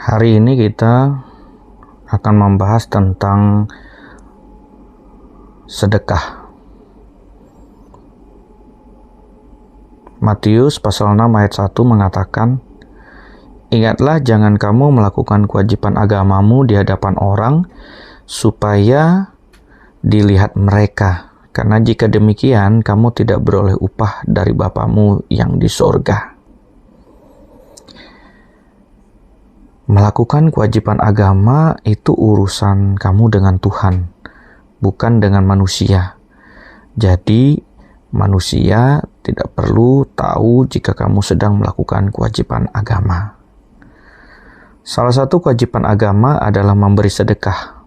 Hari ini kita akan membahas tentang sedekah. Matius pasal 6 ayat 1 mengatakan, "Ingatlah jangan kamu melakukan kewajiban agamamu di hadapan orang, supaya dilihat mereka. Karena jika demikian, kamu tidak beroleh upah dari Bapamu yang di sorga." Melakukan kewajiban agama itu urusan kamu dengan Tuhan, bukan dengan manusia. Jadi, manusia tidak perlu tahu jika kamu sedang melakukan kewajiban agama. Salah satu kewajiban agama adalah memberi sedekah.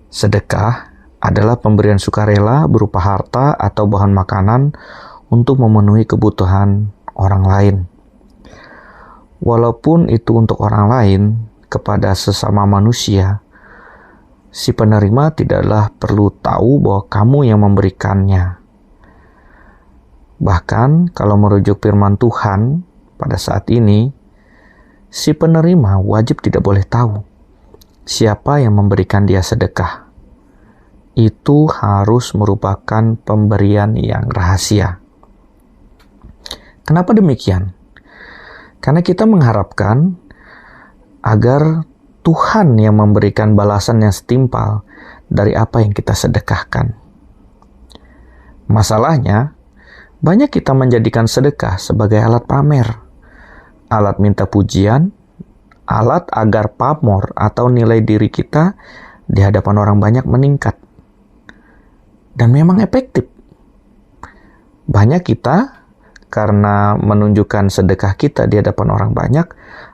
Sedekah adalah pemberian sukarela berupa harta atau bahan makanan untuk memenuhi kebutuhan orang lain. Walaupun itu untuk orang lain, kepada sesama manusia, si penerima tidaklah perlu tahu bahwa kamu yang memberikannya. Bahkan kalau merujuk firman Tuhan pada saat ini, si penerima wajib tidak boleh tahu siapa yang memberikan dia sedekah. Itu harus merupakan pemberian yang rahasia. Kenapa demikian? Karena kita mengharapkan agar Tuhan yang memberikan balasan yang setimpal dari apa yang kita sedekahkan. Masalahnya, banyak kita menjadikan sedekah sebagai alat pamer, alat minta pujian, alat agar pamor atau nilai diri kita di hadapan orang banyak meningkat. Dan memang efektif. Banyak kita karena menunjukkan sedekah kita di hadapan orang banyak,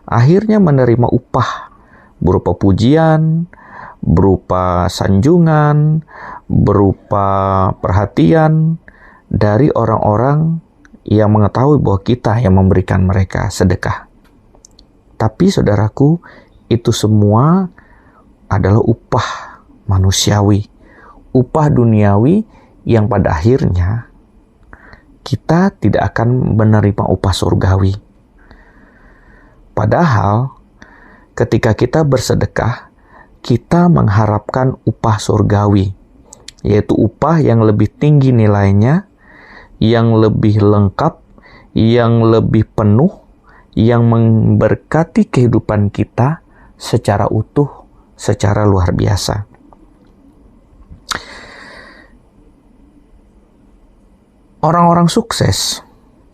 akhirnya menerima upah berupa pujian, berupa sanjungan, berupa perhatian dari orang-orang yang mengetahui bahwa kita yang memberikan mereka sedekah. Tapi saudaraku, itu semua adalah upah manusiawi, upah duniawi yang pada akhirnya kita tidak akan menerima upah surgawi. Padahal, ketika kita bersedekah, kita mengharapkan upah surgawi, yaitu upah yang lebih tinggi nilainya, yang lebih lengkap, yang lebih penuh, yang memberkati kehidupan kita secara utuh, secara luar biasa. Orang-orang sukses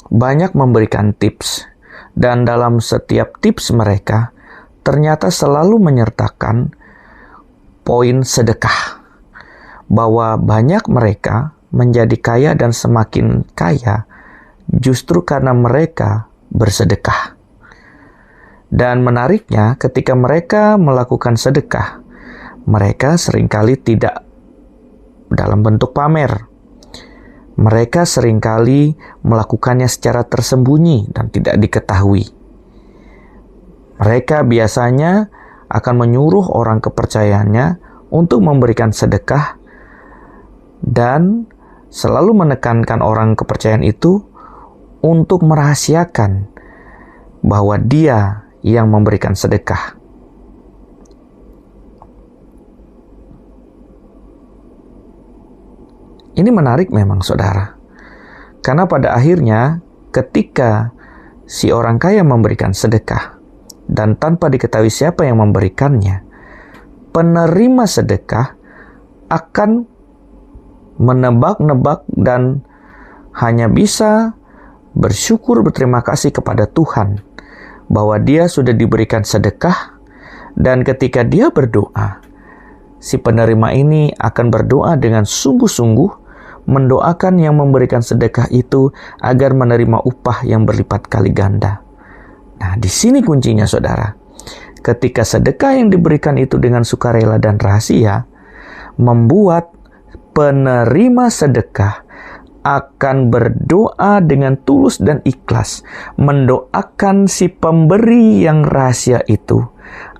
banyak memberikan tips, dan dalam setiap tips mereka ternyata selalu menyertakan poin sedekah, bahwa banyak mereka menjadi kaya dan semakin kaya justru karena mereka bersedekah. Dan menariknya, ketika mereka melakukan sedekah, mereka seringkali tidak dalam bentuk pamer. Mereka seringkali melakukannya secara tersembunyi dan tidak diketahui. Mereka biasanya akan menyuruh orang kepercayaannya untuk memberikan sedekah dan selalu menekankan orang kepercayaan itu untuk merahasiakan bahwa dia yang memberikan sedekah. Ini menarik memang, saudara. Karena pada akhirnya ketika si orang kaya memberikan sedekah dan tanpa diketahui siapa yang memberikannya, penerima sedekah akan menebak-nebak dan hanya bisa bersyukur berterima kasih kepada Tuhan bahwa dia sudah diberikan sedekah, dan ketika dia berdoa, si penerima ini akan berdoa dengan sungguh-sungguh, mendoakan yang memberikan sedekah itu agar menerima upah yang berlipat kali ganda. Nah, di sini kuncinya, saudara. Ketika sedekah yang diberikan itu dengan sukarela dan rahasia, membuat penerima sedekah akan berdoa dengan tulus dan ikhlas, mendoakan si pemberi yang rahasia itu,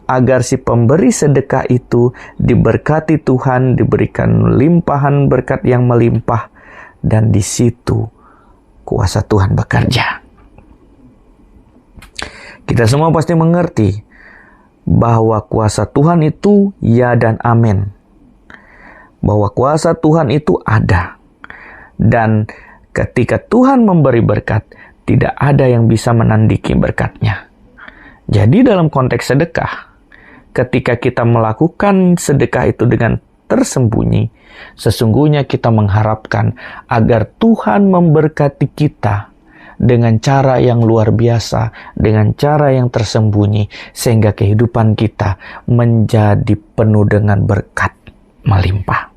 agar si pemberi sedekah itu diberkati Tuhan, diberikan limpahan berkat yang melimpah, dan di situ kuasa Tuhan bekerja. Kita semua pasti mengerti bahwa kuasa Tuhan itu ya dan amin. Bahwa kuasa Tuhan itu ada. Dan ketika Tuhan memberi berkat, tidak ada yang bisa menandingi berkatnya. Jadi dalam konteks sedekah, ketika kita melakukan sedekah itu dengan tersembunyi, sesungguhnya kita mengharapkan agar Tuhan memberkati kita dengan cara yang luar biasa, dengan cara yang tersembunyi, sehingga kehidupan kita menjadi penuh dengan berkat melimpah.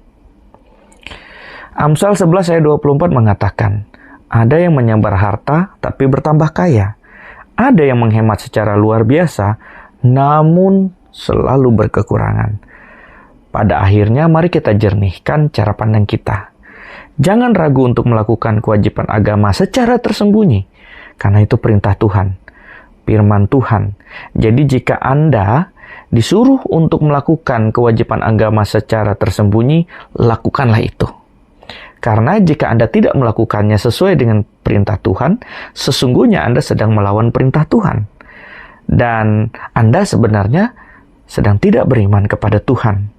Amsal 11 ayat 24 mengatakan, ada yang menyebar harta tapi bertambah kaya. Ada yang menghemat secara luar biasa, namun selalu berkekurangan. Pada akhirnya, mari kita jernihkan cara pandang kita. Jangan ragu untuk melakukan kewajiban agama secara tersembunyi, karena itu perintah Tuhan, firman Tuhan. Jadi jika Anda disuruh untuk melakukan kewajiban agama secara tersembunyi, lakukanlah itu. Karena jika Anda tidak melakukannya sesuai dengan perintah Tuhan, sesungguhnya Anda sedang melawan perintah Tuhan. Dan Anda sebenarnya sedang tidak beriman kepada Tuhan.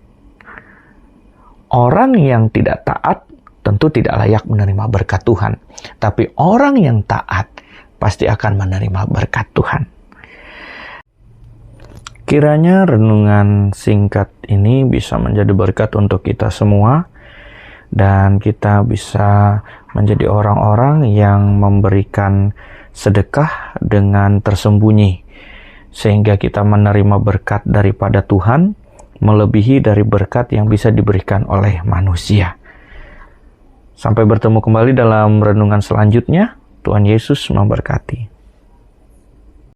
Orang yang tidak taat tentu tidak layak menerima berkat Tuhan. Tapi orang yang taat pasti akan menerima berkat Tuhan. Kiranya renungan singkat ini bisa menjadi berkat untuk kita semua. Dan kita bisa menjadi orang-orang yang memberikan sedekah dengan tersembunyi. Sehingga kita menerima berkat daripada Tuhan, melebihi dari berkat yang bisa diberikan oleh manusia. Sampai bertemu kembali dalam renungan selanjutnya. Tuhan Yesus memberkati.